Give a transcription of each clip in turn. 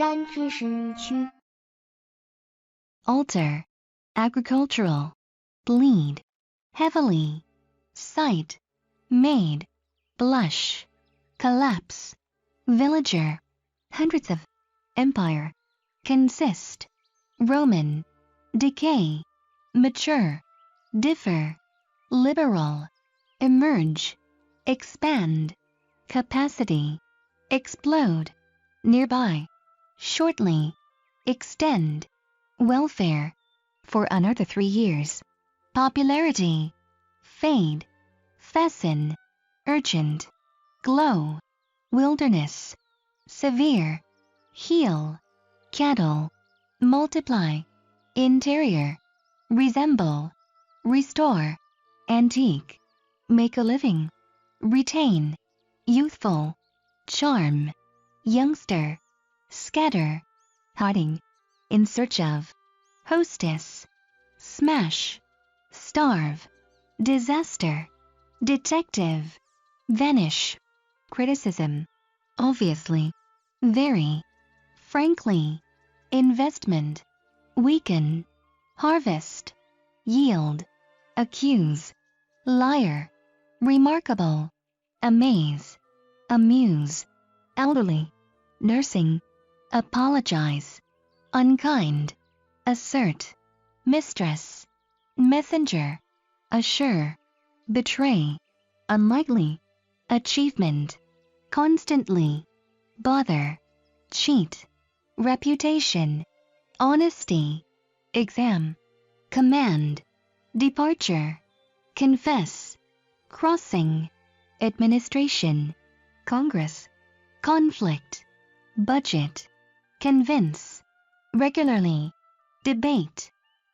占知识区。alter, agricultural, bleed, heavily, sight, made, blush, collapse, villager, hundreds of, empire, consist, Roman, decay, mature, differ, liberal, emerge, expand, capacity, explode, nearby, shortly, extend, welfare, for another 3 years, popularity, fade, fasten, urgent, glow, wilderness, severe, heal, cattle, multiply, interior, resemble, restore, antique, make a living, retain, youthful, charm, youngster, scatter, hiding, in search of, hostess, smash, starve, disaster, detective, vanish, criticism, obviously, very, frankly, investment, weaken, harvest, yield, accuse, liar, remarkable, amaze, amuse, elderly, nursing, apologize, unkind, assert, mistress, messenger, assure, betray, unlikely, achievement, constantly, bother, cheat, reputation, honesty, exam, command, departure, confess, crossing, administration, Congress, conflict, budget, convince, regularly, debate,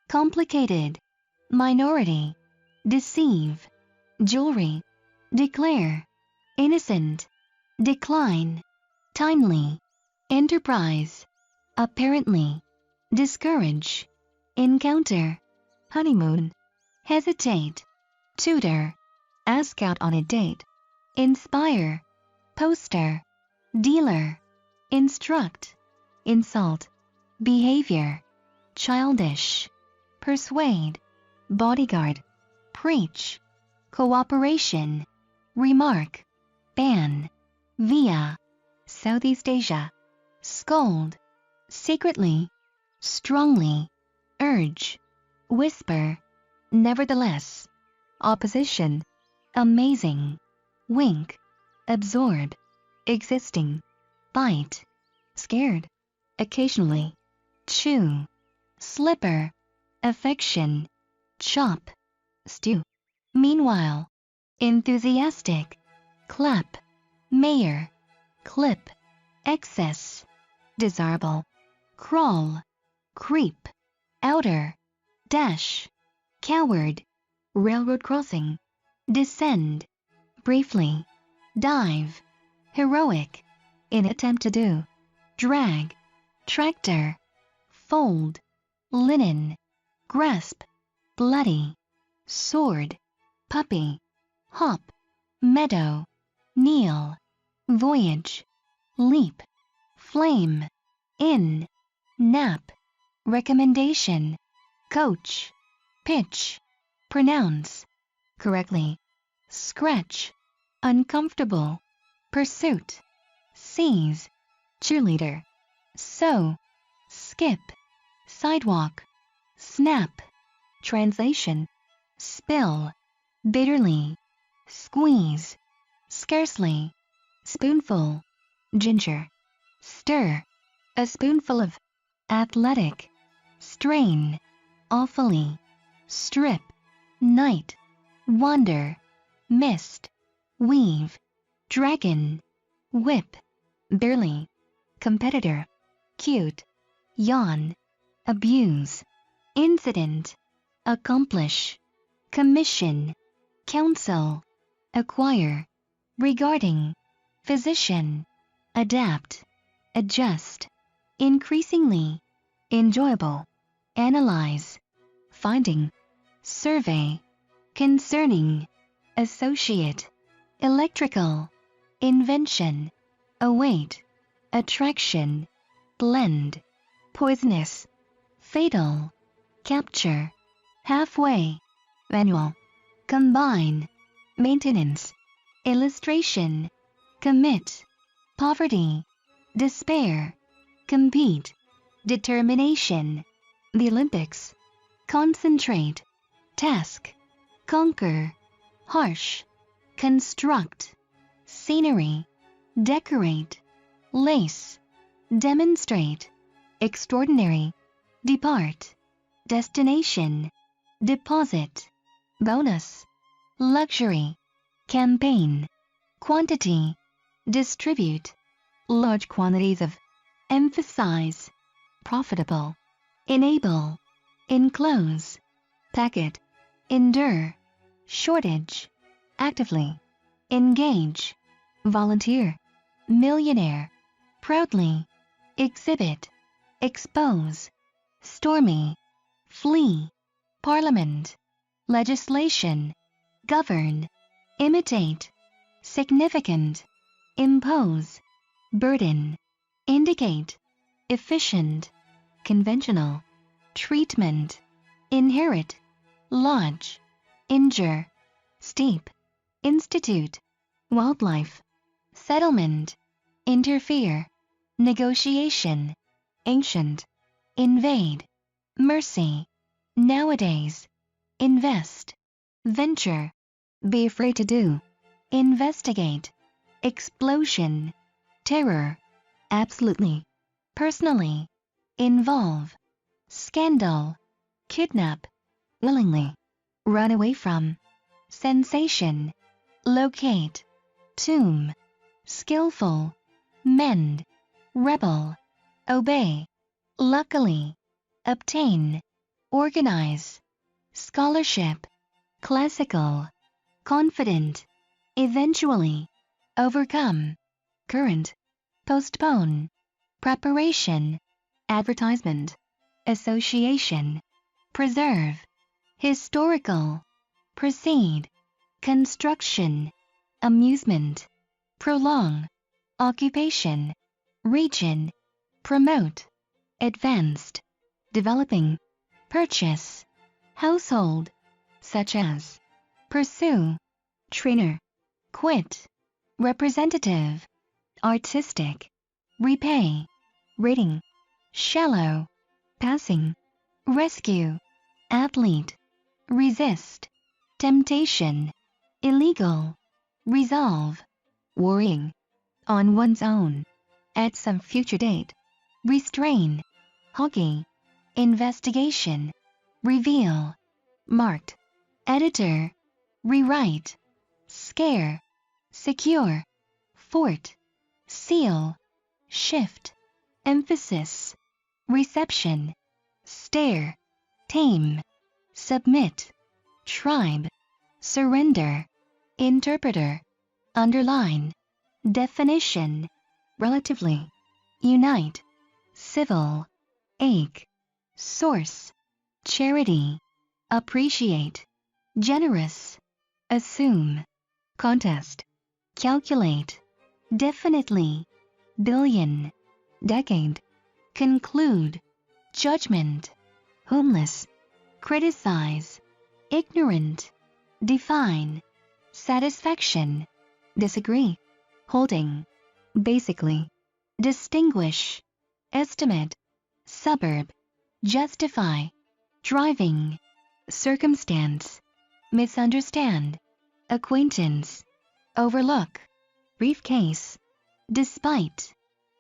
complicated, minority, deceive, jewelry, declare, innocent, decline, timely, enterprise, apparently, discourage, encounter, honeymoon, hesitate, tutor, ask out on a date, inspire, poster, dealer, instruct, insult, behavior, childish, persuade, bodyguard, preach, cooperation, remark, ban, via, Southeast Asia, scold, secretly, strongly, urge, whisper, nevertheless, opposition, amazing, wink, absorb, existing, bite, scared, occasionally, chew, slipper, affection, chop, stew, meanwhile, enthusiastic, clap, mayor, clip, excess, desirable, crawl, creep, outer, dash, coward, railroad crossing, descend, briefly, dive, heroic, in attempt to do, drag, tractor, fold, linen, grasp, bloody, sword, puppy, hop, meadow, kneel, voyage, leap, flame, in, nap, recommendation, coach, pitch, pronounce, correctly, scratch, uncomfortable, pursuit, seize, cheerleader, sew, skip, sidewalk, snap, translation, spill, bitterly, squeeze, scarcely, spoonful, ginger, stir, a spoonful of, athletic, strain, awfully, strip, night, wander, mist, weave, dragon, whip, barely, competitor, cute, yawn, abuse, incident, accomplish, commission, counsel, acquire, regarding, physician, adapt, adjust, increasingly, enjoyable, analyze, finding, survey, concerning, associate, electrical, invention, await, attraction, blend, poisonous, fatal, capture, halfway, manual, combine, maintenance, illustration, commit, poverty, despair, compete, determination, the Olympics, concentrate, task, conquer, harsh, construct, scenery, decorate, lace, demonstrate, extraordinary, depart, destination, deposit, bonus, luxury, campaign, quantity, distribute, large quantities of, emphasize, profitable, enable, enclose, packet, endure, shortage, actively, engage, volunteer, millionaire, proudly, exhibit, expose, stormy, flee, parliament, legislation, govern, imitate, significant, impose, burden, indicate, efficient, conventional, treatment, inherit, lodge, injure, steep, institute, wildlife, settlement, interfere, negotiation, ancient, invade, mercy, nowadays, invest, venture, be afraid to do, investigate, explosion, terror, absolutely, personally, involve, scandal, kidnap, willingly, run away from, sensation, locate, tomb, skillful, mend, rebel, obey, luckily, obtain, organize, scholarship, classical, confident, eventually, overcome, current, postpone, preparation, advertisement, association, preserve, historical, proceed, construction, amusement, prolong, occupation, region, promote, advanced, developing, purchase, household, such as, pursue, trainer, quit, representative, artistic, repay, rating, shallow, passing, rescue, athlete, resist, temptation, illegal, resolve, worrying, on one's own, at some future date, restrain, hockey, investigation, reveal, marked, editor, rewrite, scare, secure, fort, seal, shift, emphasis, reception, stare, tame, submit, tribe, surrender, interpreter, underline, definition, relatively, unite, civil, ache, source, charity, appreciate, generous, assume, contest, calculate, definitely, billion, decade, conclude, judgment, homeless, criticize, ignorant, define, satisfaction, disagree, holding, basically, distinguish, estimate, suburb, justify, driving, circumstance, misunderstand, acquaintance, overlook, briefcase, despite,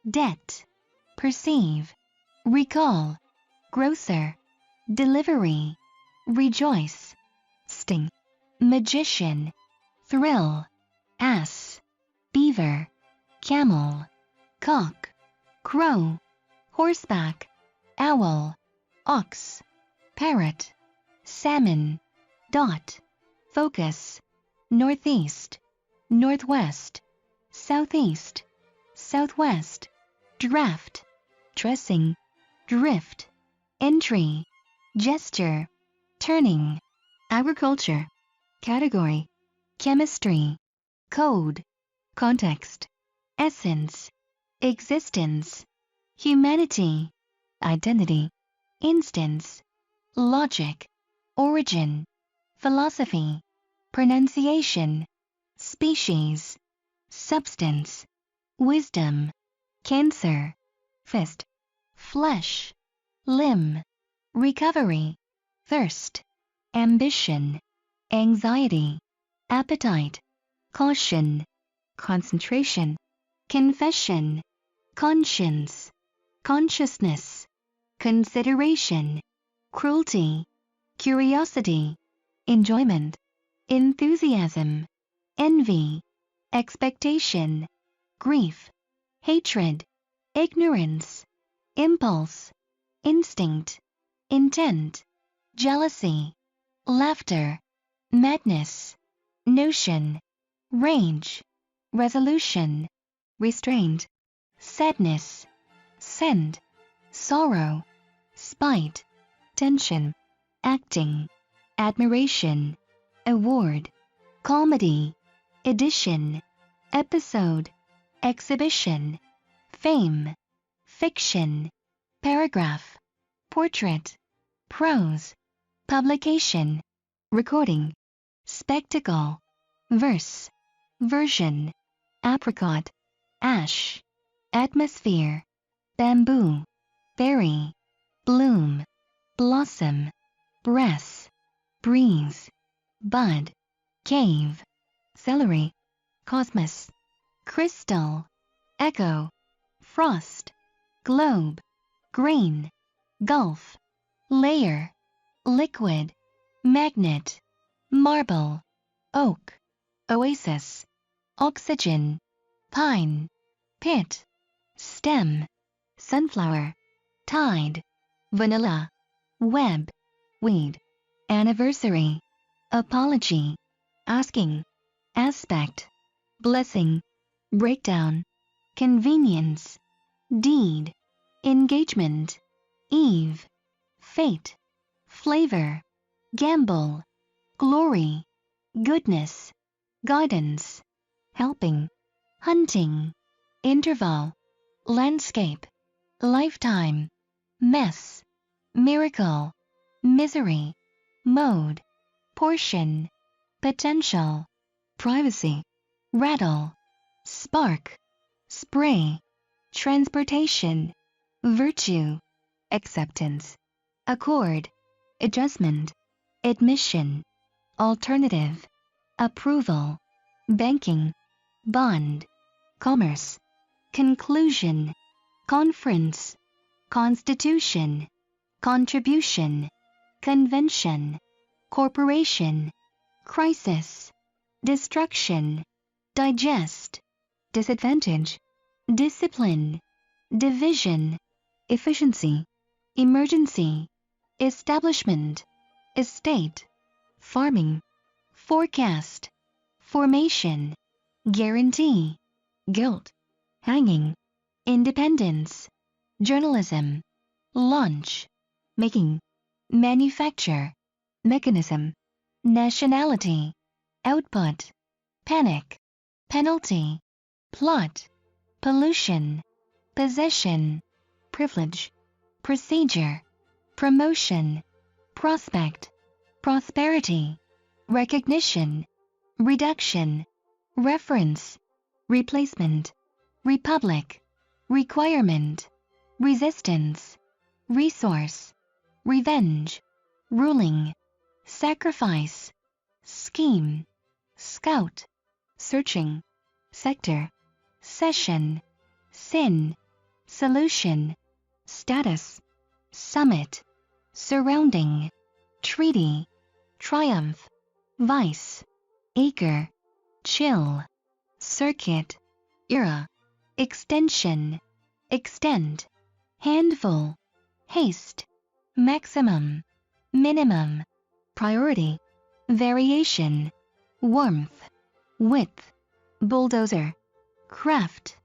debt, perceive, recall, grocer, delivery, rejoice, sting, magician, thrill, ass, beaver, camel, cock, crow, horseback, owl, ox, parrot, salmon, dot, focus, northeast, northwest, southeast, southwest, draft, dressing, drift, entry, gesture, turning, agriculture, category, chemistry, code, context, essence, existence, humanity, identity, instance, logic, origin, philosophy, pronunciation, species, substance, wisdom, cancer, fist, flesh, limb, recovery, thirst, ambition, anxiety, appetite, caution, concentration, confession, conscience, consciousness, consideration, cruelty, curiosity, enjoyment, enthusiasm, envy, expectation, grief, hatred, ignorance, impulse, instinct, intent, jealousy, laughter, madness, notion, rage, resolution, restraint, sadness, scent, sorrow, spite, tension, acting, admiration, award, comedy, edition, episode, exhibition, fame, fiction, paragraph, portrait, prose, publication, recording, spectacle, verse, version, apricot, ash, atmosphere, bamboo, berry, bloom, blossom, breath, breeze, bud, cave, celery, cosmos, crystal, echo, frost, globe, grain, gulf, layer, liquid, magnet, marble, oak, oasis, oxygen, pine, pit, stem, sunflower, tide, vanilla, web, weed, anniversary, apology, asking, aspect, blessing, breakdown, convenience, deed, engagement, eve, fate, flavor, gamble, glory, goodness, guidance, helping, hunting, interval, landscape, lifetime, mess, miracle, misery, mode, portion, potential, privacy, rattle, spark, spray, transportation, virtue, acceptance, accord, adjustment, admission, alternative, approval, banking, bond, commerce, conclusion, conference, constitution, contribution, convention, corporation, crisis, destruction, digest, disadvantage, discipline, division, efficiency, emergency, establishment, estate, farming, forecast, formation, guarantee, guilt, hanging, independence, journalism, launch, making, manufacture, mechanism, nationality, output, panic, penalty, plot, pollution, possession, privilege, procedure, promotion, prospect, prosperity, recognition, reduction, reference, replacement, republic, requirement, resistance, resource, revenge, ruling, sacrifice, scheme, scout, searching, sector, session, sin, solution, status, summit, surrounding, treaty, triumph, vice, acre, chill, circuit, era, extension, extent, handful, haste, maximum, minimum, priority, variation, warmth, width, bulldozer, craft,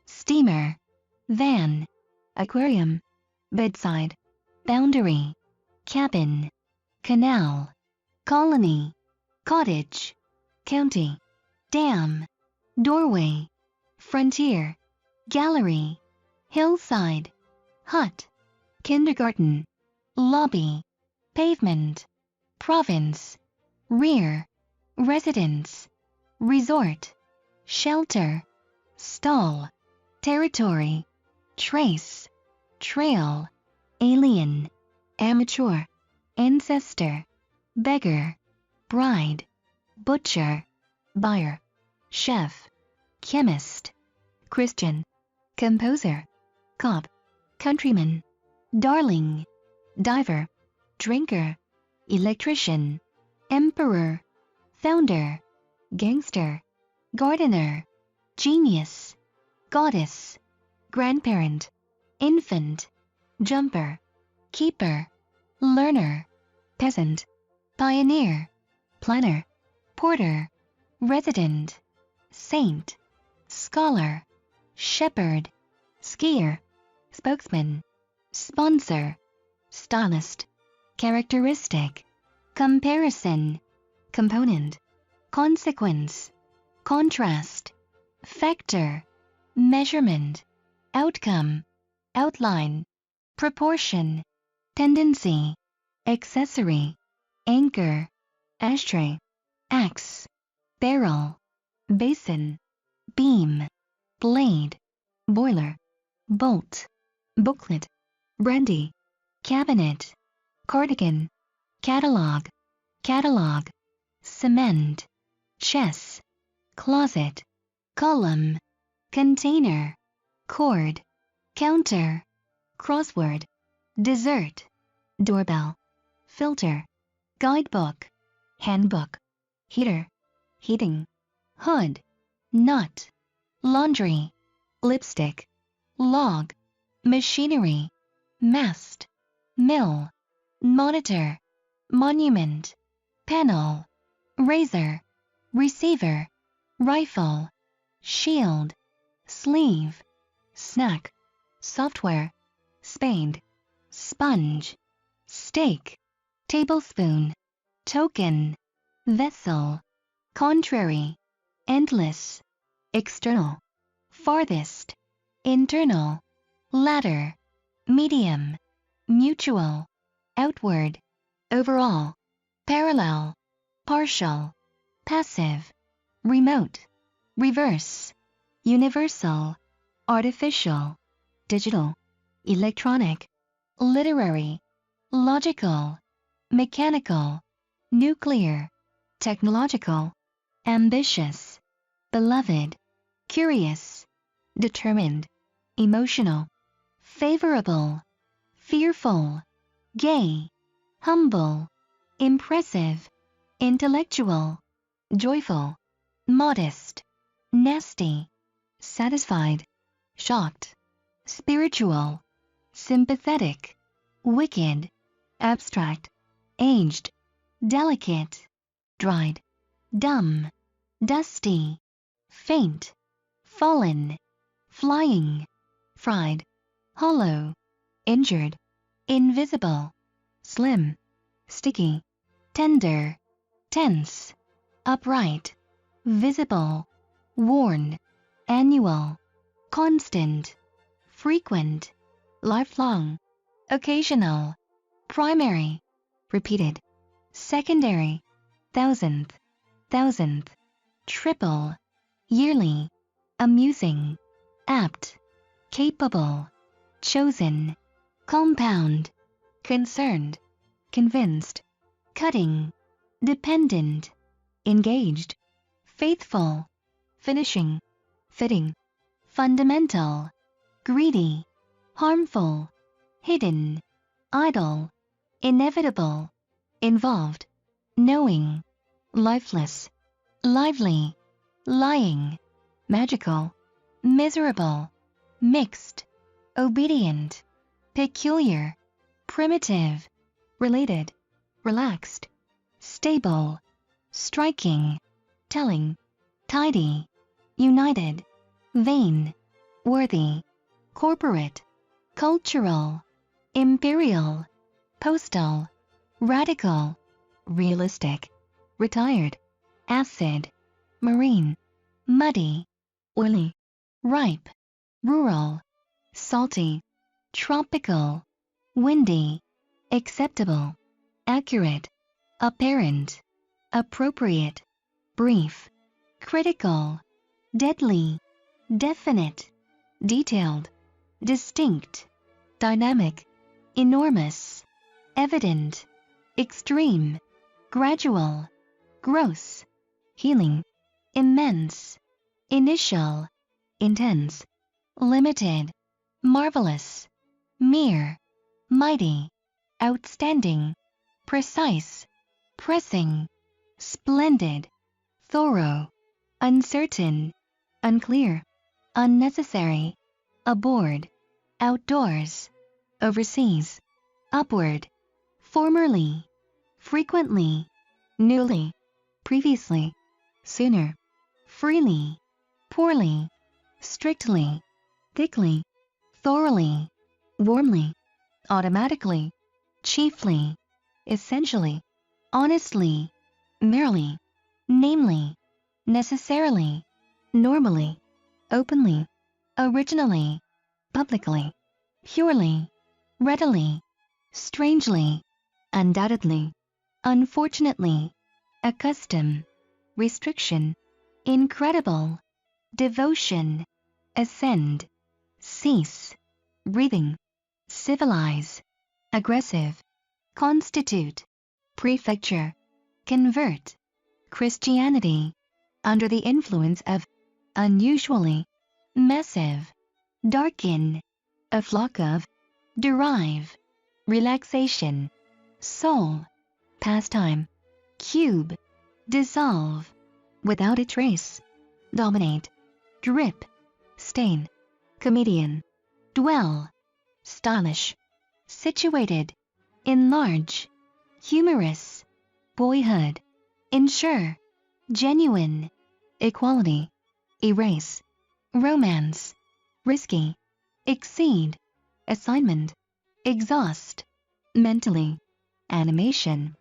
steamer, van, aquarium, bedside, boundary, cabin, canal, colony, cottage, county, dam, doorway, frontier, gallery, hillside, hut, kindergarten, lobby, pavement, province, rear, residence, resort, shelter, stall, territory, trace, trail, alien, amateur, ancestor, beggar, bride, butcher, buyer, chef, chemist, Christian, composer, cop, countryman, darling, diver, drinker, electrician, emperor, founder, gangster, gardener, genius, goddess, grandparent, infant, jumper, keeper, learner, peasant, pioneer, planner, porter, resident, saint, scholar, shepherd, skier, spokesman, sponsor, stylist, characteristic, comparison, component, consequence, contrast, factor, measurement, outcome, outline, proportion, tendency, accessory, anchor, ashtray, axe, barrel, basin, beam, blade, boiler, bolt, booklet, brandy, cabinet, cardigan, catalog, catalog, cement, chess, closet, column, container, cord, counter, crossword, dessert, doorbell, filter, guidebook, handbook, heater, heating, hood, nut, laundry, lipstick, log, machinery, mast, mill, monitor, monument, panel, razor, receiver, rifle, shield, sleeve, snack, software, spade, sponge, steak, tablespoon, token, vessel, contrary, endless, external, farthest, internal, ladder, medium, mutual, outward, overall, parallel, partial, passive, remote, reverse, universal, artificial, digital, electronic, literary, logical, mechanical, nuclear, technological, ambitious, beloved, curious, determined, emotional, favorable, fearful, gay, humble, impressive, intellectual, joyful, modest, nasty, satisfied, shocked, spiritual, sympathetic, wicked, abstract, aged, delicate, dried, dumb, dusty, faint, fallen, flying, fried, hollow, injured, invisible, slim, sticky, tender, tense, upright, visible, worn, annual, constant, frequent, lifelong, occasional, primary, repeated, secondary, thousandth, triple, yearly, amusing, apt, capable, chosen, compound, concerned, convinced, cutting, dependent, engaged, faithful, finishing, fitting, fundamental, greedy, harmful, hidden, idle, inevitable, involved, knowing, lifeless, lively, lying, magical, miserable, mixed, obedient, peculiar, primitive, related, relaxed, stable, striking, telling, tidy, united, vain, worthy, corporate, cultural, imperial, postal, radical, realistic, retired, acid, marine, muddy, oily, ripe, rural, salty, tropical, windy, acceptable, accurate, apparent, appropriate, brief, critical, deadly, definite, detailed, distinct, dynamic, enormous, evident, extreme, gradual, gross, healing, immense, initial, intense, limited, marvelous, mere, mighty, outstanding, precise, pressing, splendid, thorough, uncertain, unclear, unnecessary, aboard, outdoors, overseas, upward, formerly, frequently, newly, previously, sooner, freely, poorly, strictly, thickly, thoroughly, warmly, automatically, chiefly, essentially, honestly, merely, namely, necessarily, normally, openly, originally, publicly, purely, readily, strangely, undoubtedly, unfortunately, accustom, restriction, incredible, devotion, ascend, cease, breathing, civilize, aggressive, constitute, prefecture, convert, Christianity, under the influence of, unusually, massive, darken, a flock of, derive, relaxation, soul, pastime, cube, dissolve, without a trace, dominate, drip, stain, comedian, dwell, stylish, situated, enlarge, humorous, boyhood, ensure, genuine, equality, erase, romance, risky, exceed, assignment, exhaust, mentally, animation,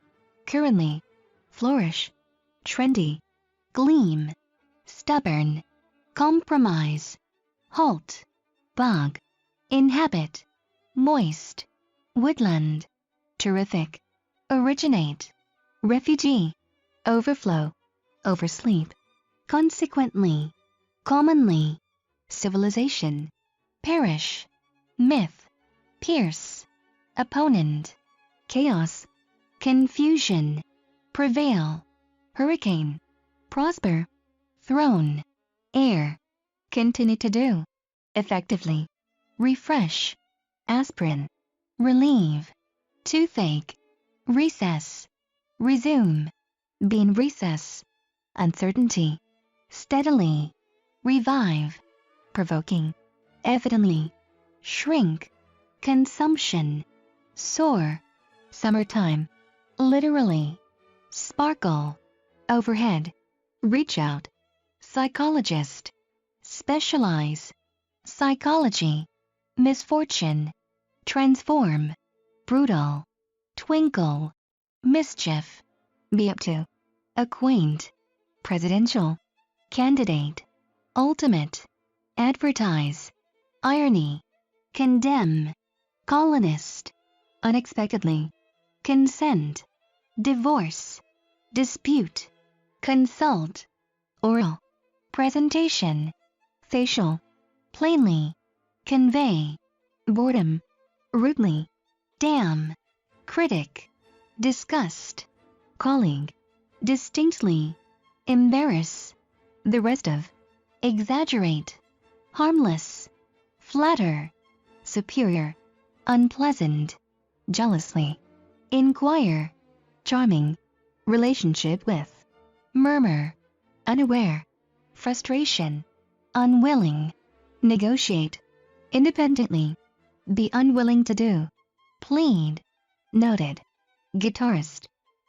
currently, flourish, trendy, gleam, stubborn, compromise, halt, bog, inhabit, moist, woodland, terrific, originate, refugee, overflow, oversleep, consequently, commonly, civilization, perish, myth, pierce, opponent, chaos, confusion, prevail, hurricane, prosper, throne, air, continue to do, effectively, refresh, aspirin, relieve, toothache, recess, resume, be in recess, uncertainty, steadily, revive, provoking, evidently, shrink, consumption, soar, summertime, literally, sparkle, overhead, reach out, psychologist, specialize, psychology, misfortune, transform, brutal, twinkle, mischief, be up to, acquaint, presidential, candidate, ultimate, advertise, irony, condemn, colonist, unexpectedly, consent, divorce, dispute, consult, oral, presentation, facial, plainly, convey, boredom, rudely, damn, critic, disgust, colleague, distinctly, embarrass, the rest of, exaggerate, harmless, flatter, superior, unpleasant, jealously, inquire, charming, relationship with, murmur, unaware, frustration, unwilling, negotiate, independently, be unwilling to do, plead, noted, guitarist,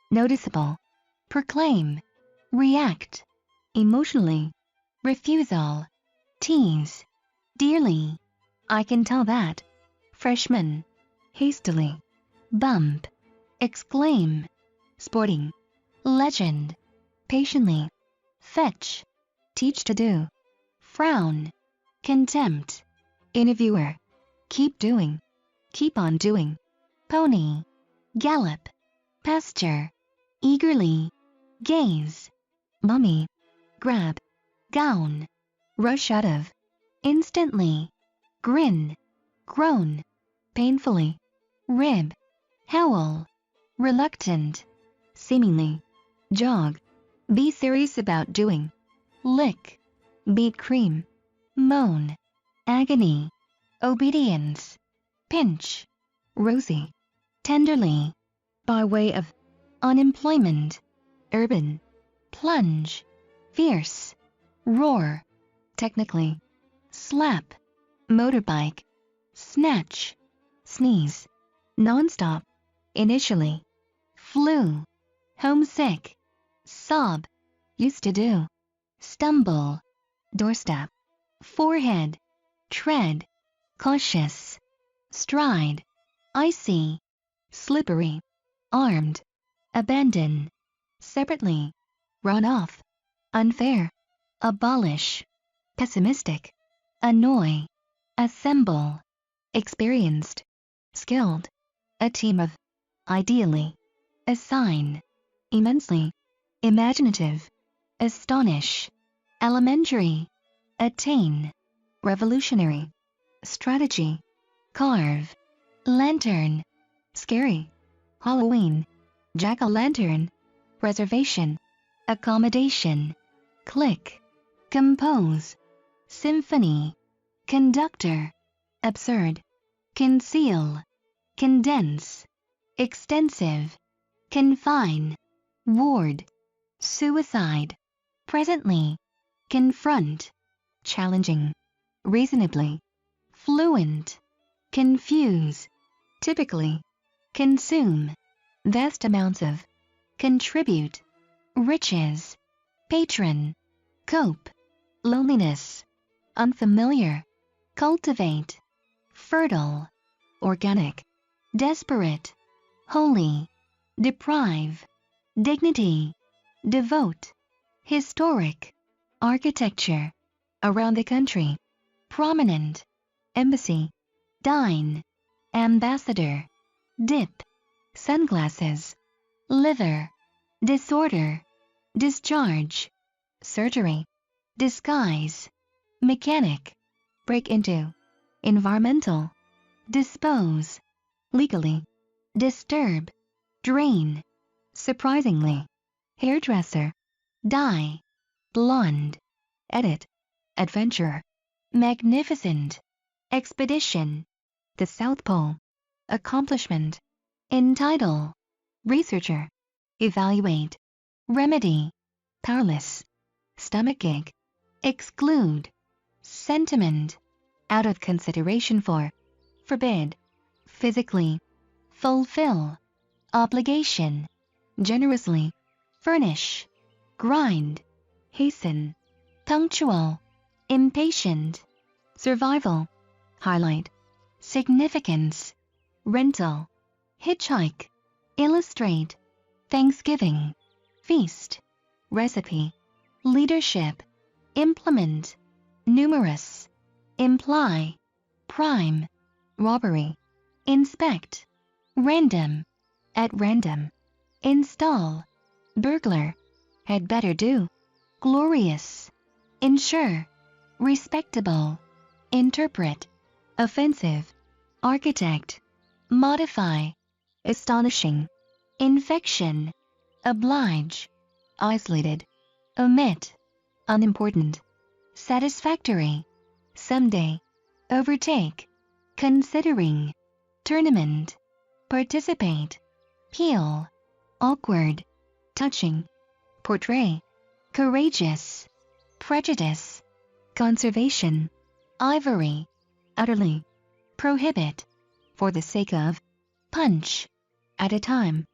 noticeable, proclaim, react, emotionally, refusal, tease, dearly, I can tell that, freshman, hastily, bump, exclaim, sporting, legend, patiently, fetch, teach to do, frown, contempt, interviewer, keep doing, keep on doing, pony, gallop, pasture, eagerly, gaze, mummy, grab, gown, rush out of, instantly, grin, groan, painfully, rib, howl, reluctant, seemingly, jog, be serious about doing, lick, beat cream, moan, agony, obedience, pinch, rosy, tenderly, by way of, unemployment, urban, plunge, fierce, roar, technically, slap, motorbike, snatch, sneeze, nonstop, initially, flu, homesick, sob, used to do, stumble, doorstep, forehead, tread, cautious, stride, icy, slippery, armed, abandon, separately, run off, unfair, abolish, pessimistic, annoy, assemble, experienced, skilled, a team of, ideally, assign, immensely, imaginative, astonish, elementary, attain, revolutionary, strategy, carve, lantern, scary, Halloween, jack-o'-lantern, reservation, accommodation, click, compose, symphony, conductor, absurd, conceal, condense, extensive, confine, ward, suicide, presently, confront, challenging, reasonably, fluent, confuse, typically, consume, vast amounts of, contribute, riches, patron, cope, loneliness, unfamiliar, cultivate, fertile, organic, desperate, holy, deprive, dignity, devote, historic, architecture, around the country, prominent, embassy, dine, ambassador, dip, sunglasses, liver, disorder, discharge, surgery, disguise, mechanic, break into, environmental, dispose, legally, disturb, drain, surprisingly, hairdresser, dye, blonde, edit, adventure, magnificent, expedition, the South Pole, accomplishment, entitle, researcher, evaluate, remedy, powerless, stomachache, exclude, sentiment, out of consideration for, forbid, physically, fulfill, obligation, generously, furnish, grind, hasten, punctual, impatient, survival, highlight, significance, rental, hitchhike, illustrate, Thanksgiving, feast, recipe, leadership, implement, numerous, imply, prime, robbery, inspect, random, at random, install, burglar, had better do, glorious, ensure, respectable, interpret, offensive, architect, modify, astonishing, infection, oblige, isolated, omit, unimportant, satisfactory, someday, overtake, considering, tournament, participate, peel, awkward, touching, portray, courageous, prejudice, conservation, ivory, utterly, prohibit, for the sake of, punch, at a time,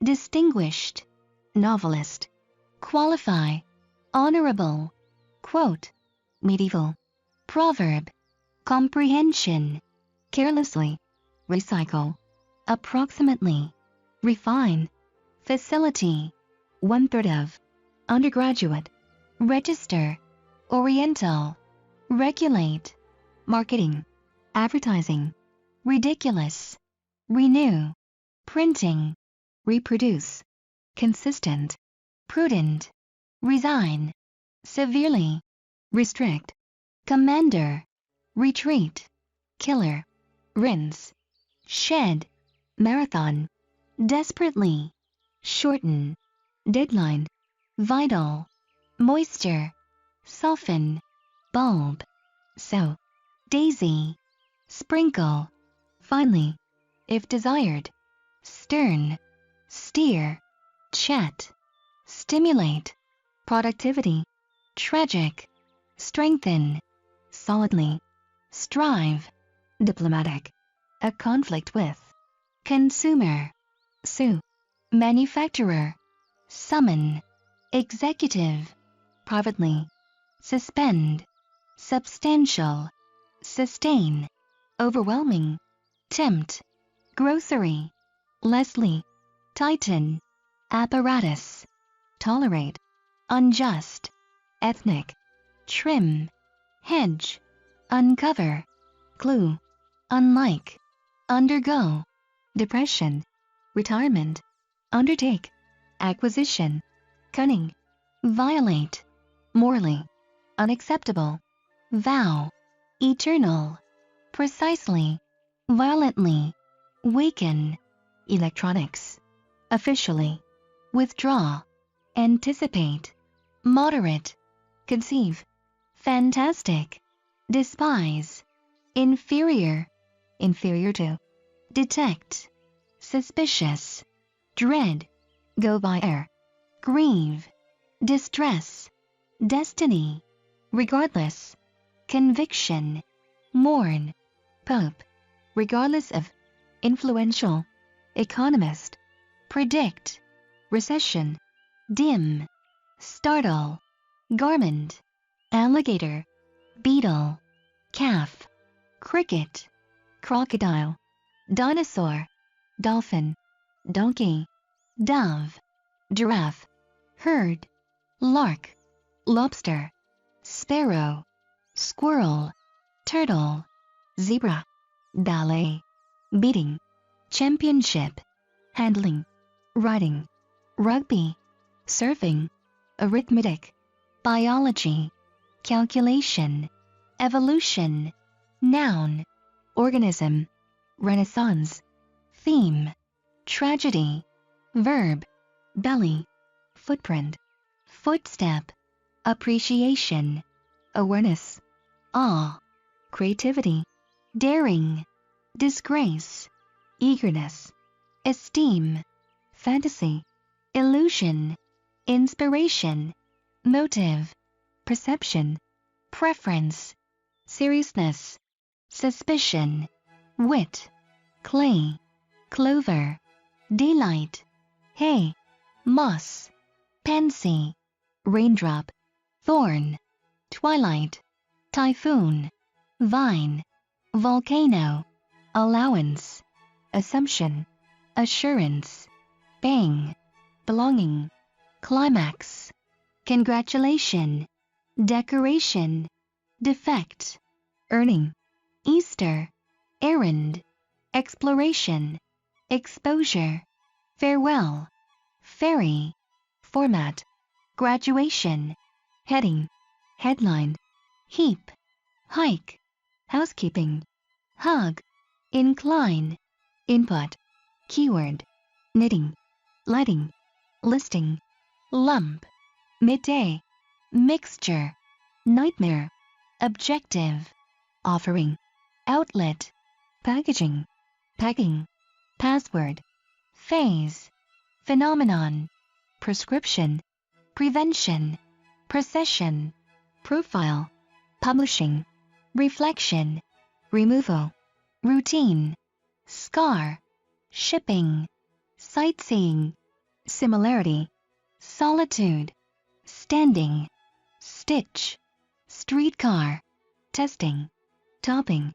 distinguished, novelist, qualify, honorable, quote, medieval, proverb, comprehension, carelessly, recycle, approximately, refine, facility, 1/3 of, undergraduate, register, oriental, regulate, marketing, advertising, ridiculous, renew, printing, reproduce, consistent, prudent, resign, severely, restrict, commander, retreat, killer, rinse, shed, marathon, desperately, shorten, deadline, vital, moisture, soften, bulb, sow, daisy, sprinkle, finally, if desired, stern, steer, chat, stimulate, productivity, tragic, strengthen, solidly, strive, diplomatic, a conflict with, consumer, sue, manufacturer, summon, executive, privately, suspend, substantial, sustain, overwhelming, tempt, grocery, Leslie, titan, apparatus, tolerate, unjust, ethnic, trim, hedge, uncover, clue, unlike, undergo, depression, retirement, undertake, acquisition, cunning, violate, morally, unacceptable, vow, eternal, precisely, violently, weaken, electronics, officially, withdraw, anticipate, moderate, conceive, fantastic, despise, inferior, inferior to, detect, suspicious, dread, go by air, grieve, distress, destiny, regardless, conviction, mourn, pope, regardless of, influential, economist, predict, recession, dim, startle, garment, alligator, beetle, calf, cricket, crocodile, dinosaur, dolphin, donkey, dove, giraffe, herd, lark, lobster, sparrow, squirrel, turtle, zebra, ballet, beating, championship, handling, riding, rugby, surfing, arithmetic, biology, calculation, evolution, noun, organism, renaissance, theme, tragedy, verb, belly, footprint, footstep, appreciation, awareness, awe, creativity, daring, disgrace, eagerness, esteem, fantasy, illusion, inspiration, motive, perception, preference, seriousness, suspicion, wit, clay, clover, daylight, hay, moss, pansy, raindrop, thorn, twilight, typhoon, vine, volcano, allowance, assumption, assurance, bang, belonging, climax, congratulation, decoration, defect, earning, Easter, errand, exploration, exposure, farewell, ferry, format, graduation, heading, headline, heap, hike, housekeeping, hug, incline, input, keyword, knitting, lighting, listing, lump, midday, mixture, nightmare, objective, offering, outlet, packaging, packing, password, phase, phenomenon, prescription, prevention, procession, profile, publishing, reflection, removal, routine, scar, shipping, sightseeing, similarity, solitude, standing, stitch, streetcar, testing, topping,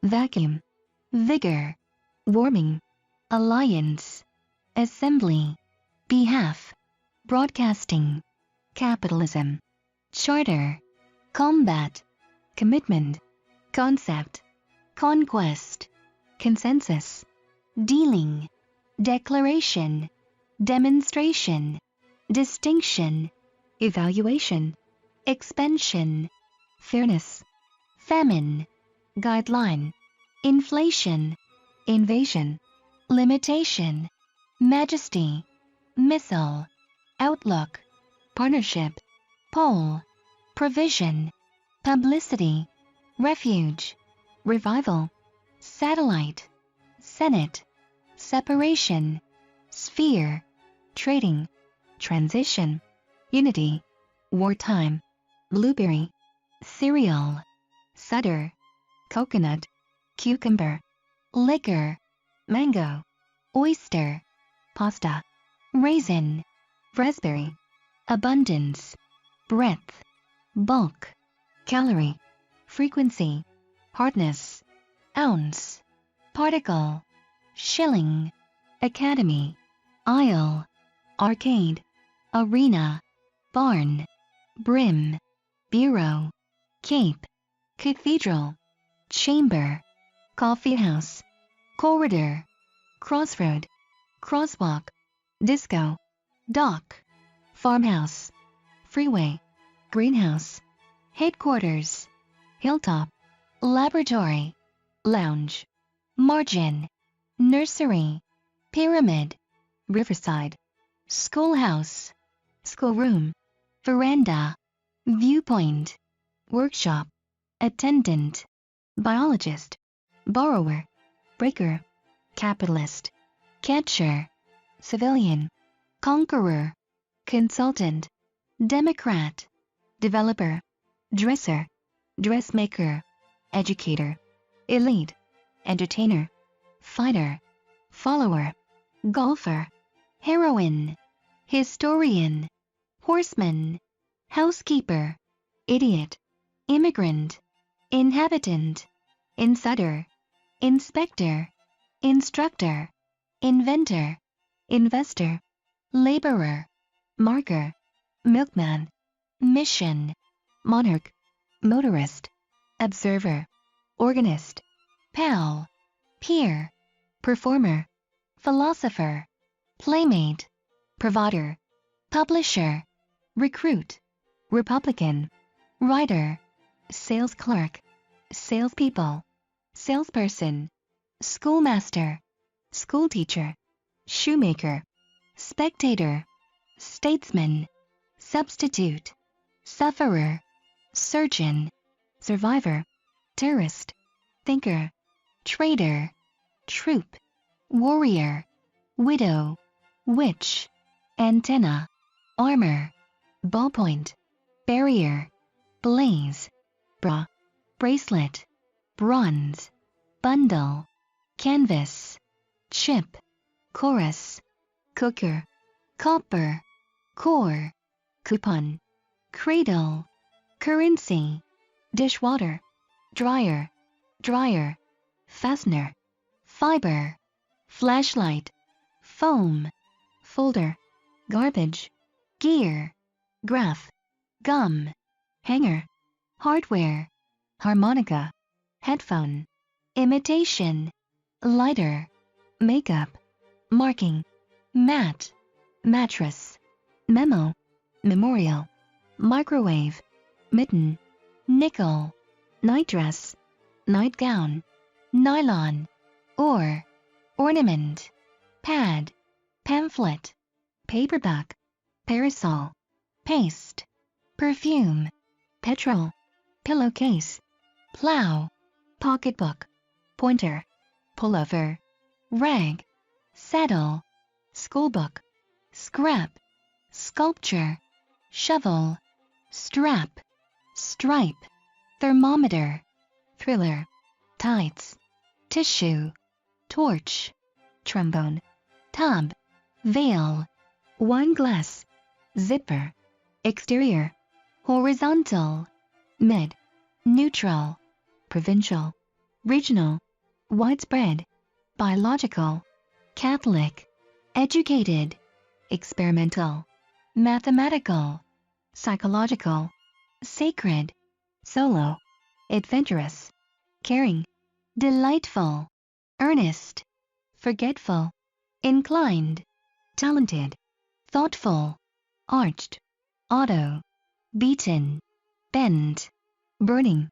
vacuum, vigor, warming, alliance, assembly, behalf, broadcasting, capitalism, charter, combat, commitment, concept, conquest, consensus, dealing, declaration, demonstration, distinction, evaluation, expansion, fairness, famine, guideline, inflation, invasion, limitation, majesty, missile, outlook, partnership, pole, provision, publicity, refuge, revival, satellite, senate, separation, sphere, trading, transition, unity, wartime, blueberry, cereal, sutter, coconut, cucumber, liquor, mango, oyster, pasta, raisin, raspberry, abundance, breadth, bulk, calorie, frequency, hardness, ounce, particle, shilling, academy, aisle, arcade, arena, barn, brim, bureau, cape, cathedral, chamber, coffeehouse, corridor, crossroad, crosswalk, disco, dock, farmhouse, freeway, greenhouse, headquarters, hilltop, laboratory, lounge, margin, nursery, pyramid, riverside, schoolhouse, schoolroom, veranda, viewpoint, workshop, attendant, biologist, borrower, breaker, capitalist, catcher, civilian, conqueror, consultant, democrat, developer, dresser, dressmaker, educator, elite, entertainer, fighter, follower, golfer, heroine, historian, horseman, housekeeper, idiot, immigrant, inhabitant, insider, inspector, instructor, inventor, investor, laborer, marker, milkman, mission, monarch, motorist, observer, organist, pal, peer, performer, philosopher, playmate, provider, publisher, recruit, Republican, writer, sales clerk, salespeople, salesperson, schoolmaster, schoolteacher, shoemaker, spectator, statesman, substitute, sufferer, surgeon, survivor, terrorist, thinker, trader, troop, warrior, widow, witch, antenna, armor, ballpoint, barrier, blaze, bra, bracelet, bronze, bundle, canvas, chip, chorus, cooker, copper, core, coupon, cradle, currency, dishwater, dryer, dryer, fastener, fiber, flashlight, foam, folder, garbage, gear, graph, gum, hanger, hardware, harmonica, headphone, imitation, lighter, makeup, marking, mat, mattress, memo, memorial, microwave, mitten, nickel, nightdress, nightgown, nylon, ore, ornament, pad, pamphlet, paperback, parasol, paste, perfume, petrol, pillowcase, plow, pocketbook, pointer, pullover, rag, saddle, schoolbook, scrap, sculpture, shovel, strap, stripe, thermometer, thriller, tights, tissue, torch, trombone, tub, veil, wine glass, zipper, exterior, horizontal, mid, neutral, provincial, regional, widespread, biological, Catholic, educated, experimental, mathematical, psychological, sacred, solo, adventurous, caring, delightful, earnest, forgetful, inclined, talented, thoughtful, arched, auto, beaten, bent, burning,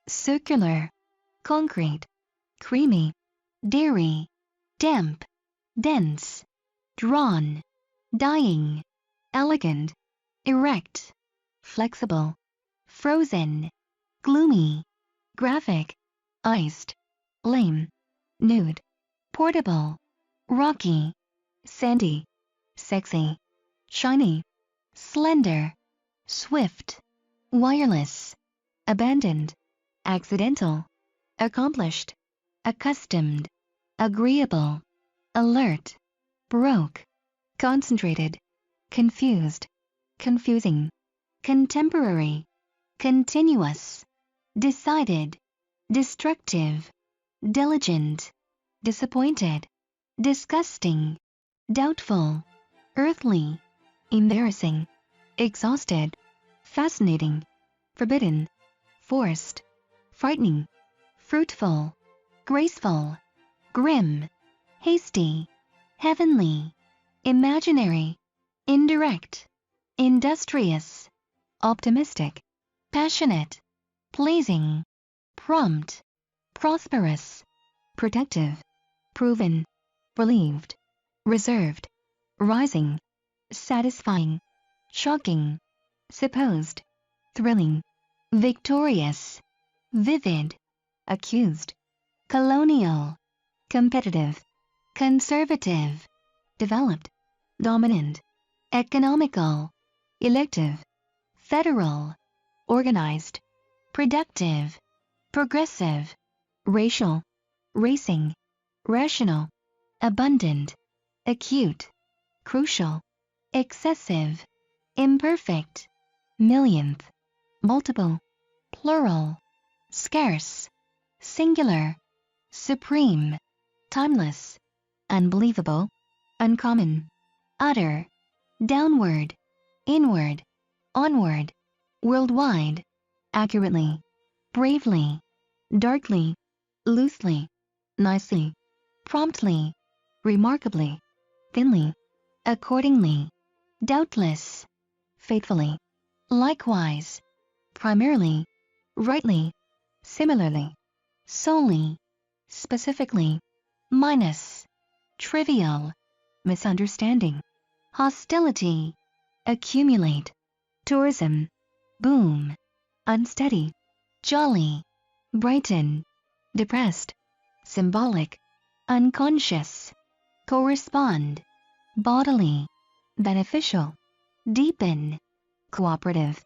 circular, concrete, creamy, dairy, damp, dense, drawn, dying, elegant, erect, flexible, frozen, gloomy, graphic, iced, lame, nude, portable, rocky, sandy, sexy, shiny, slender, swift, wireless, abandoned, accidental, accomplished, accustomed, agreeable, alert, broke, concentrated, confused, confusing, contemporary, continuous, decided, destructive, diligent, disappointed, disgusting, doubtful, earthly, embarrassing, exhausted, fascinating, forbidden, forced, frightening, fruitful, graceful, grim, hasty, heavenly, imaginary, indirect, industrious, optimistic, passionate, pleasing, prompt, prosperous, protective, proven, relieved, reserved, rising, satisfying, shocking, supposed, thrilling, victorious, vivid, accused, colonial, competitive, conservative, developed, dominant, economical, elective, federal, organized, productive, progressive, racial, racing, rational, abundant, acute, crucial, excessive, imperfect, millionth, multiple, plural, scarce, singular, supreme, timeless, unbelievable, uncommon, utter, downward, inward, onward, worldwide, accurately, bravely, darkly, loosely, nicely, promptly, remarkably, thinly, accordingly, doubtless, faithfully, likewise, primarily, rightly, similarly, solely, specifically, minus, trivial, misunderstanding, hostility, accumulate, tourism, boom, unsteady, jolly, brighten, depressed, symbolic, unconscious, correspond, bodily, beneficial, deepen, cooperative,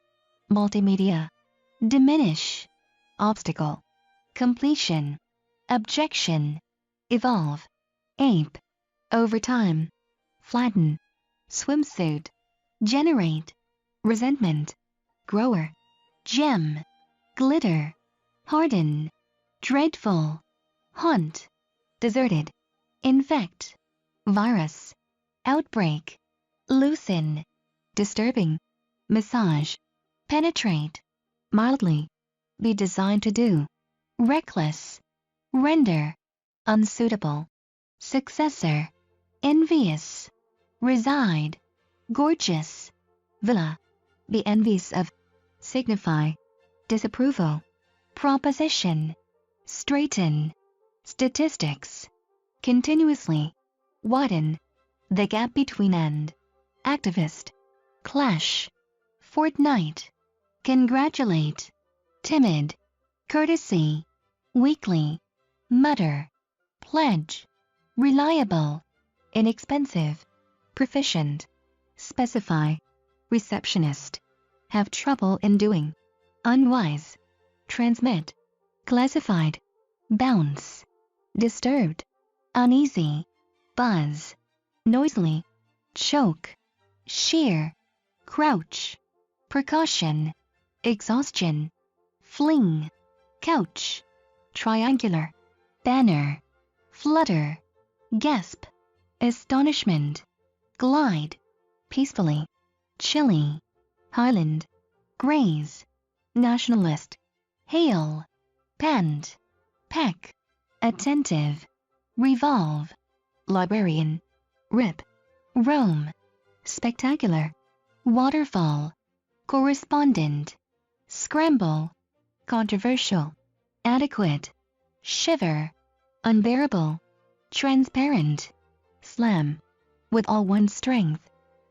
multimedia, diminish, obstacle, completion, objection, evolve, ape, overtime, flatten, swimsuit, generate, resentment, grower, gem, glitter, harden, dreadful, haunt, deserted, infect, virus, outbreak, loosen, disturbing, massage, penetrate, mildly, be designed to do, reckless, render, unsuitable, successor, envious, reside, gorgeous, villa, be envious of, signify, disapproval, proposition, straighten, statistics, continuously, widen, the gap between and, activist, clash, fortnight, congratulate, timid, courtesy, weekly, mutter, pledge, reliable, inexpensive, proficient, specify, receptionist, have trouble in doing, unwise, transmit, classified, bounce, disturbed, uneasy, buzz, noisily, choke, sheer, crouch, precaution, exhaustion, fling, couch, triangular, banner, flutter, gasp, astonishment, glide, peacefully, chilly, highland, graze, nationalist, hail, pant, peck, attentive, revolve, librarian, rip, roam, spectacular, waterfall, correspondent, scramble, controversial, adequate, shiver, unbearable, transparent, slam, with all one's strength,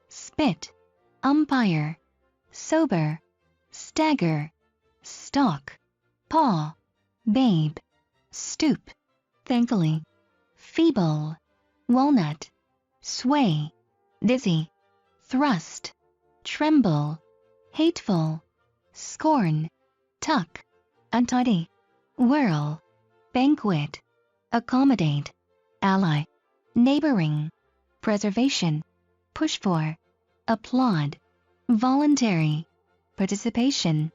spit, umpire, sober, stagger, stalk, paw, babe, stoop, thankfully, feeble, walnut, sway, dizzy, thrust, tremble, hateful, scorn, tuck, untidy, whirl, banquet, accommodate, ally, neighboring, preservation, push for, applaud, voluntary, participation,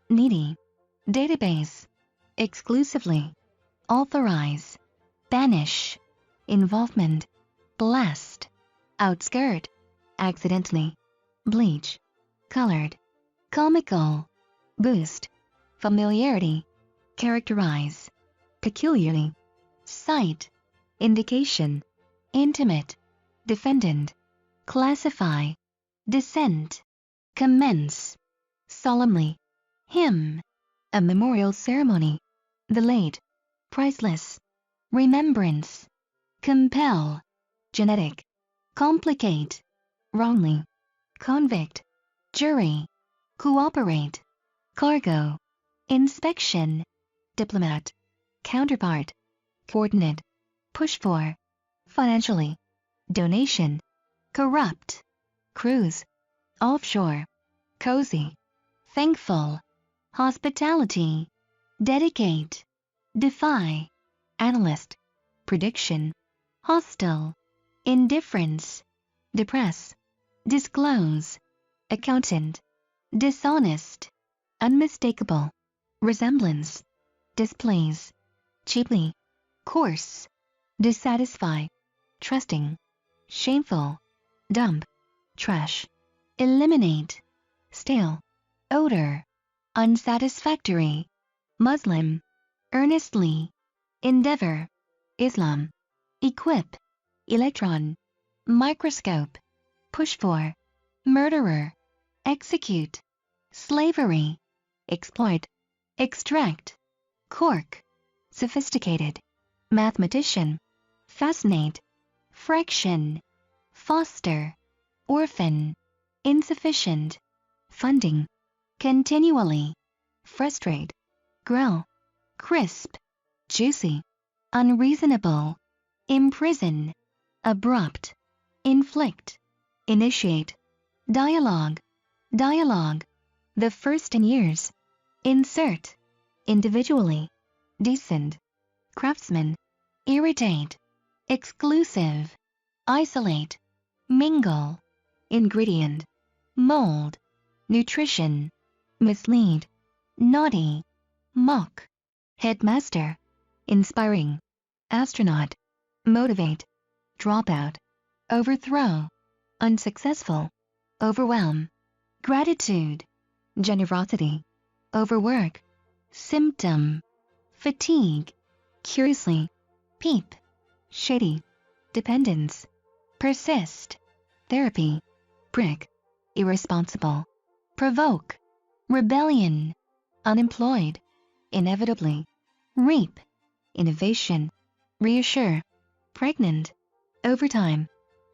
needy, database, exclusively, authorize, banish, involvement, blast, outskirt, accidentally, bleach, colored, comical, boost, familiarity, characterize, peculiarly, cite, indication, intimate, defendant, classify, dissent, commence, solemnly, hymn, a memorial ceremony, the late, priceless, remembrance, compel, genetic, complicate, wrongly, convict, jury, cooperate, cargo, inspection, diplomat, counterpart, coordinate, push for, financially, donation, corrupt, cruise, offshore, cozy, thankful, hospitality, dedicate, defy, analyst, prediction, hostile, indifference, depress, disclose, accountant, dishonest, unmistakable, resemblance, displease, cheaply, coarse, dissatisfy, trusting, shameful, dump, trash, eliminate, stale, odor, unsatisfactory, Muslim, earnestly, endeavor, Islam, equip, electron, microscope, push for, murderer, execute, slavery, exploit, extract, cork, sophisticated, mathematician, fascinate, fraction, foster, orphan, insufficient, funding, continually, frustrate, grow, crisp, juicy, unreasonable, imprison, abrupt, inflict, initiate, dialogue, dialogue, the first in years, insert, individually, decent, craftsman, irritate, exclusive, isolate, mingle, ingredient, mold, nutrition, mislead, naughty, mock, headmaster, inspiring, astronaut, motivate, dropout, overthrow, unsuccessful, overwhelm, gratitude, generosity, overwork, symptom, fatigue, curiously, peep, shady, dependence, persist, therapy, prick, irresponsible, provoke, rebellion, unemployed, inevitably, reap, innovation, reassure, pregnant, overtime,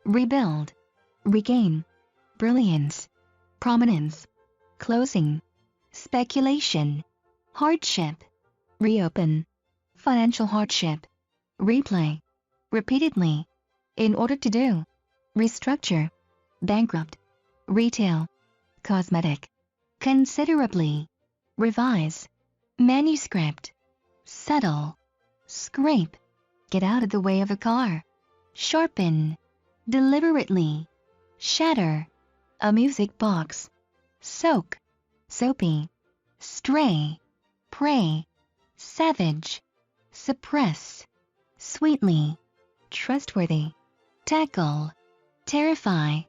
rebuild, regain, brilliance, prominence, closing, speculation, hardship, reopen, financial hardship, replay, repeatedly, in order to do, restructure, bankrupt, retail, cosmetic, considerably, revise, manuscript, settle, scrape, get out of the way of a car, sharpen, deliberately, shatter, a music box, soak, soapy, stray, prey, savage, suppress, sweetly, trustworthy, tackle, terrify,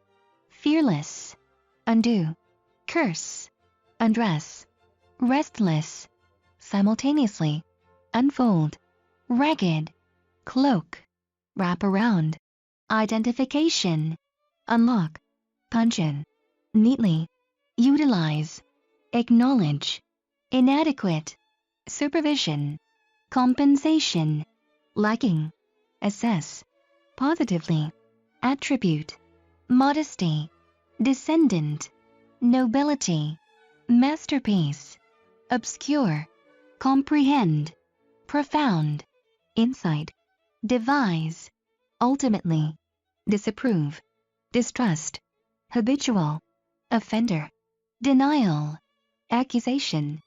fearless, undo, curse, undress, restless, simultaneously, unfold, ragged, cloak, wrap around, identification, unlock, punch in, neatly, utilize, acknowledge, inadequate, supervision, compensation, lacking, assess, positively, attribute, modesty, descendant, nobility, masterpiece, obscure, comprehend, profound, insight, devise, ultimately, disapprove, distrust, habitual, offender, denial, accusation,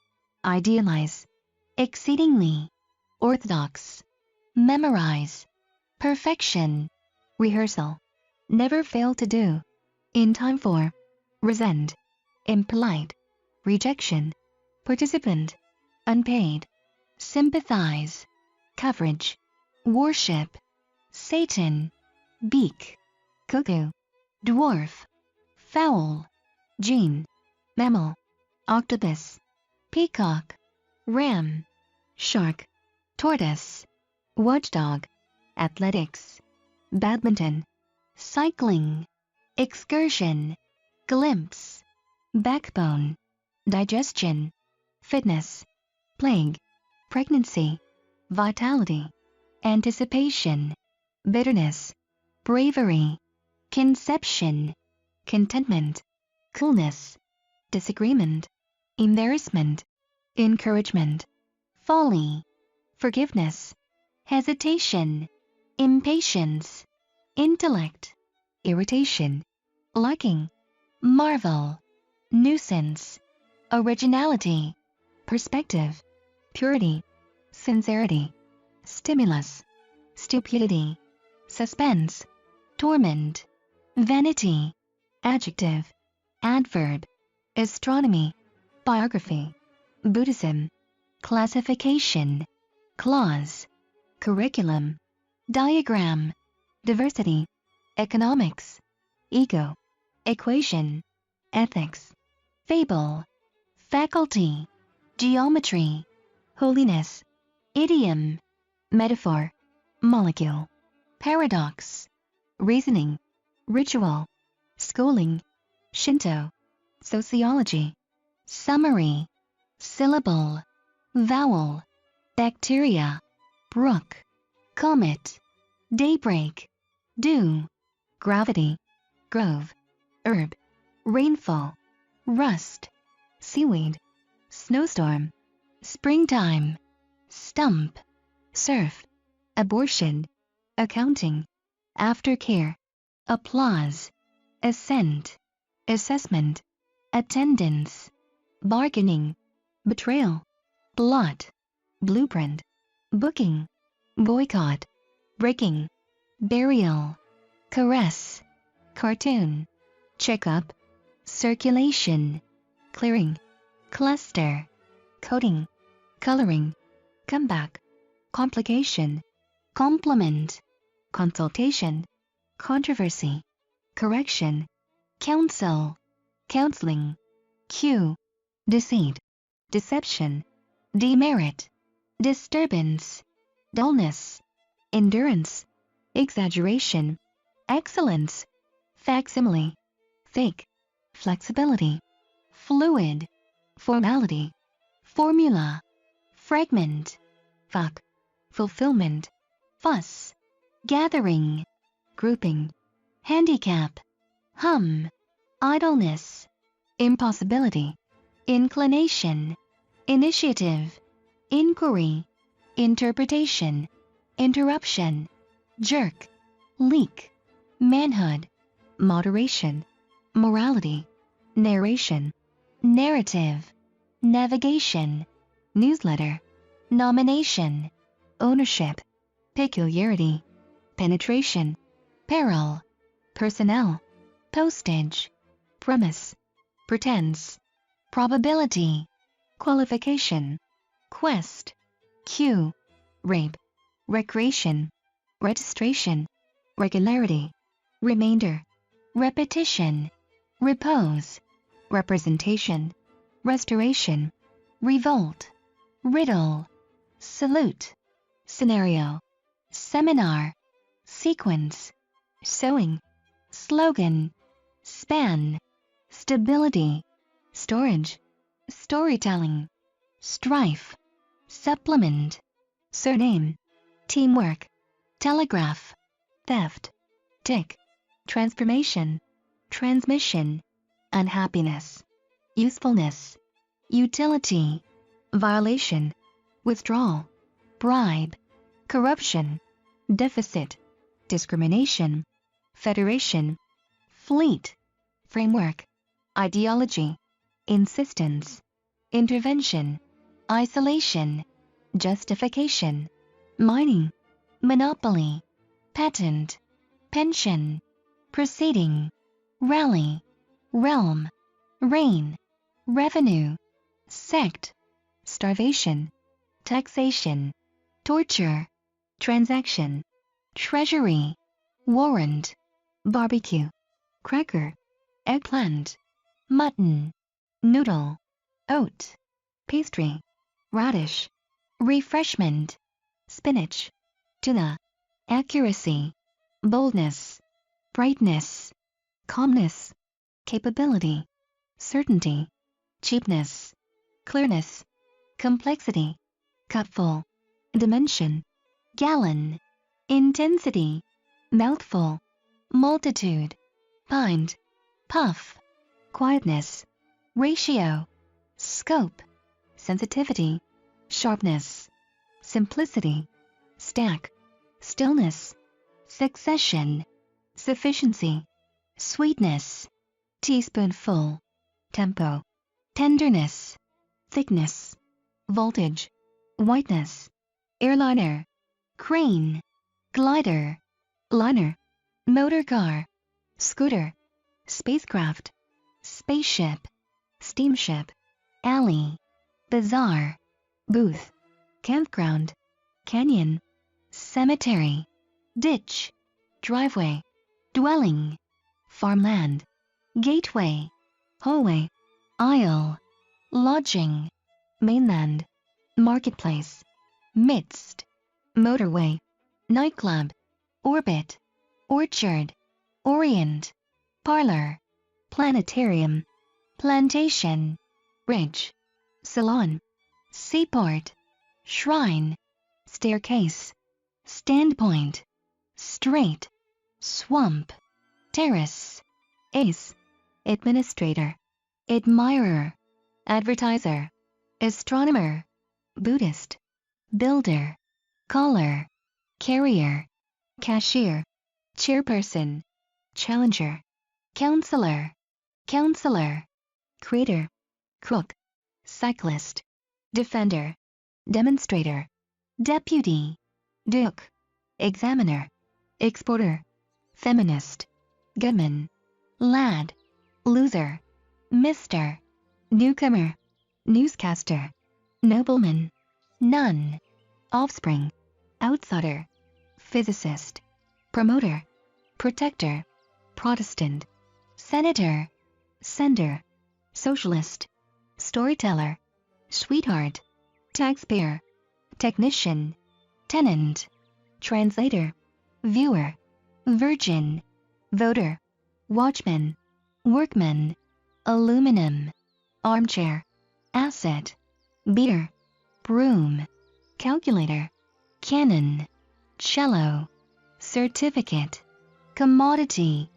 idealize, exceedingly, orthodox, memorize, perfection, rehearsal, never fail to do, in time for, resent, impolite, rejection, participant, unpaid, sympathize, coverage, worship, Satan, beak, cuckoo, dwarf, fowl, gene, mammal, octopus, peacock, ram, shark, tortoise, watchdog, athletics, badminton, cycling, excursion, glimpse, backbone, digestion, fitness, plague, pregnancy, vitality, anticipation, bitterness, bravery, conception, contentment, coolness, disagreement, embarrassment, encouragement, folly, forgiveness, hesitation, impatience, intellect, irritation, liking, marvel, nuisance, originality, perspective, purity, sincerity, stimulus, stupidity, suspense, torment, vanity, adjective, adverb, astronomy, biography, Buddhism, classification, clause, curriculum, diagram, diversity, economics, ego, equation, ethics, fable, faculty, geometry, holiness, idiom, metaphor, molecule, paradox, reasoning, ritual, schooling, Shinto, sociology, summary, syllable, vowel, bacteria, brook, comet, daybreak, dew, gravity, grove, herb, rainfall, rust, seaweed, snowstorm, springtime, stump, surf, abortion, accounting, aftercare, applause, assent, assessment, attendance, bargaining, betrayal, blot, blueprint, booking, boycott, breaking, burial, caress, cartoon, checkup, circulation, clearing, cluster, coding, coloring, comeback, complication, complement, consultation, controversy, correction, counsel, counseling, cue, deceit, deception, demerit, disturbance, dullness, endurance, exaggeration, excellence, facsimile, fake, flexibility, fluid, formality, formula, fragment, fuck, fulfillment, fuss, gathering, grouping, handicap, hum, idleness, impossibility, inclination, initiative, inquiry, interpretation, interruption, jerk, leak, manhood, moderation, morality, narration, narrative, navigation, newsletter, nomination, ownership, peculiarity, penetration, peril, personnel, postage, premise, pretense, probability, qualification, quest, cue, rape, recreation, registration, regularity, remainder, repetition, repose, representation, restoration, revolt, riddle, salute, scenario, seminar, sequence, sewing, slogan, span, stability, storage, storytelling, strife, supplement, surname, teamwork, telegraph, theft, tick, transformation, transmission, unhappiness, usefulness, utility, violation, withdrawal, bribe, corruption, deficit, discrimination, federation, fleet, framework, ideology, insistence, intervention, isolation, justification, mining, monopoly, patent, pension, proceeding, rally, realm, reign, revenue, sect, starvation, taxation, torture, transaction, treasury, warrant, barbecue, cracker, eggplant, mutton, noodle, oat, pastry, radish, refreshment, spinach, tuna, accuracy, boldness, brightness, calmness, capability, certainty, cheapness, clearness, complexity, cupful, dimension, gallon, intensity, mouthful, multitude, pint, puff, quietness, ratio, scope, sensitivity, sharpness, simplicity, stack, stillness, succession, sufficiency, sweetness, teaspoonful, tempo, tenderness, thickness, voltage, whiteness, airliner, crane, glider, liner, motorcar, scooter, spacecraft, spaceship, steamship, alley, bazaar, booth, campground, canyon, cemetery, ditch, driveway, dwelling, farmland, gateway, hallway, aisle, lodging, mainland, marketplace, midst, motorway, nightclub, orbit, orchard, orient, parlor, planetarium, plantation, bridge, salon, seaport, shrine, staircase, standpoint, straight, swamp, terrace, ace, administrator, admirer, advertiser, astronomer, Buddhist, builder, caller, carrier, cashier, chairperson, challenger, counselor, counselor, creator, crook, cyclist, defender, demonstrator, deputy, duke, examiner, exporter, feminist, gunman, lad, loser, mister, newcomer, newscaster, nobleman, nun, offspring, outsider, physicist, promoter, protector, Protestant, senator, sender, socialist, storyteller, sweetheart, taxpayer, technician, tenant, translator, viewer, virgin, voter, watchman, workman, aluminum, armchair, asset, beer, broom, calculator, cannon, cello, certificate, commodity,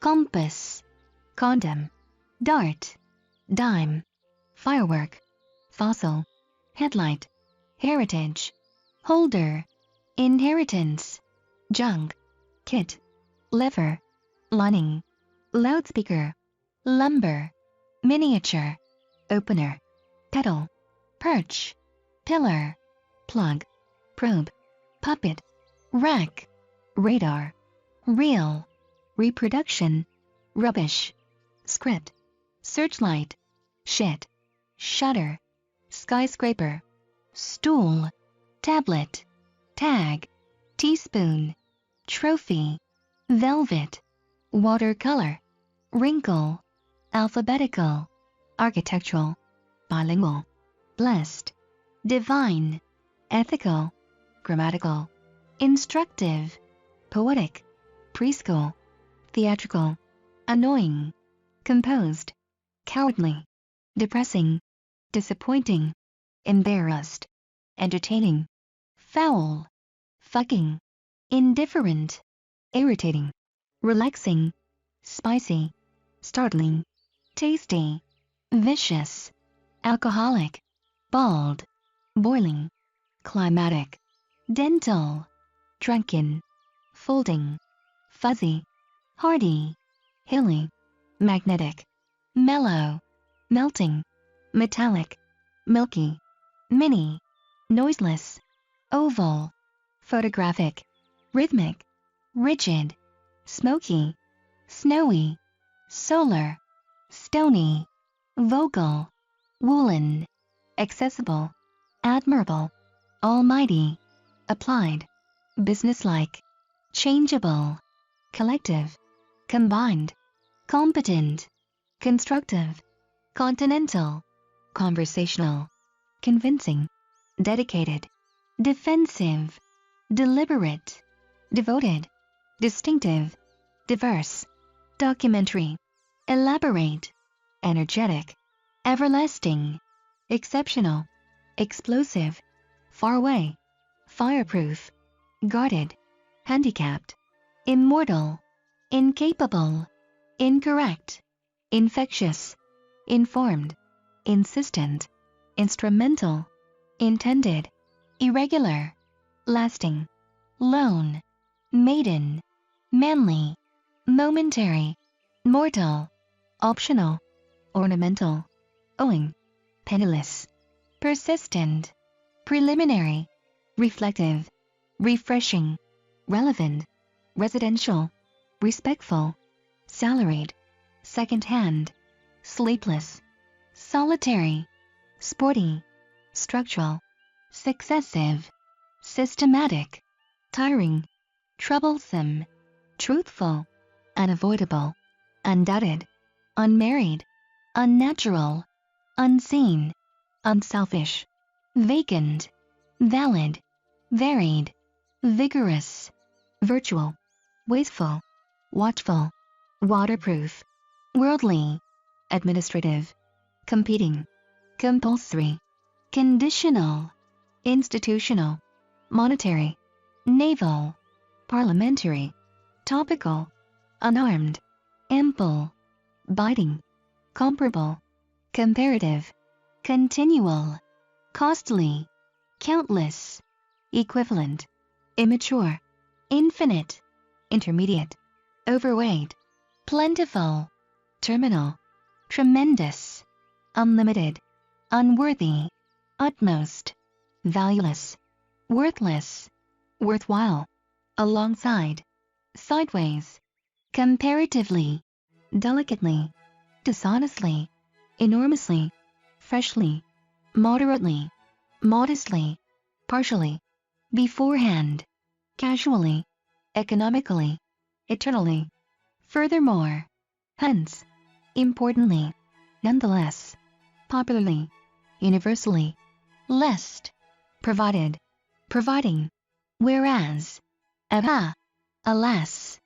compass, condom, dart, dime, firework, fossil, headlight, heritage, holder, inheritance, junk, kit, lever, lining, loudspeaker, lumber, miniature, opener, pedal, perch, pillar, plug, probe, puppet, rack, radar, reel, reproduction, rubbish, script, searchlight, shit, shutter, skyscraper, stool, tablet, tag, teaspoon, trophy, velvet, watercolor, wrinkle, alphabetical, architectural, bilingual, blessed, divine, ethical, grammatical, instructive, poetic, preschool, theatrical, annoying, composed, cowardly, depressing, disappointing, embarrassed, entertaining, foul, fucking, indifferent, irritating, relaxing, spicy, startling, tasty, vicious, alcoholic, bald, boiling, climatic, dental, drunken, folding, fuzzy, hardy, hilly, magnetic, mellow, melting, metallic, milky, mini, noiseless, oval, photographic, rhythmic, rigid, smoky, snowy, solar, stony, vocal, woolen, accessible, admirable, almighty, applied, businesslike, changeable, collective, combined, competent, constructive, continental, conversational, convincing, dedicated, defensive, deliberate, devoted, distinctive, diverse, documentary, elaborate, energetic, everlasting, exceptional, explosive, far away, fireproof, guarded, handicapped, immortal, incapable, incorrect, infectious, informed, insistent, instrumental, intended, irregular, lasting, lone, maiden, manly, momentary, mortal, optional, ornamental, owing, penniless, persistent, preliminary, reflective, refreshing, relevant, residential, respectful, salaried, second-hand, sleepless, solitary, sporty, structural, successive, systematic, tiring, troublesome, truthful, unavoidable, undoubted, unmarried, unnatural, unseen, unselfish, vacant, valid, varied, vigorous, virtual, wasteful, watchful, waterproof, worldly, administrative, competing, compulsory, conditional, institutional, monetary, naval, parliamentary, topical, unarmed, ample, biting, comparable, comparative, continual, costly, countless, equivalent, immature, infinite, intermediate, overweight, plentiful, terminal, tremendous, unlimited, unworthy, utmost, valueless, worthless, worthwhile, alongside, sideways, comparatively, delicately, dishonestly, enormously, freshly, moderately, modestly, partially, beforehand, casually, economically, eternally, furthermore, hence, importantly, nonetheless, popularly, universally, lest, provided, providing, whereas, alas,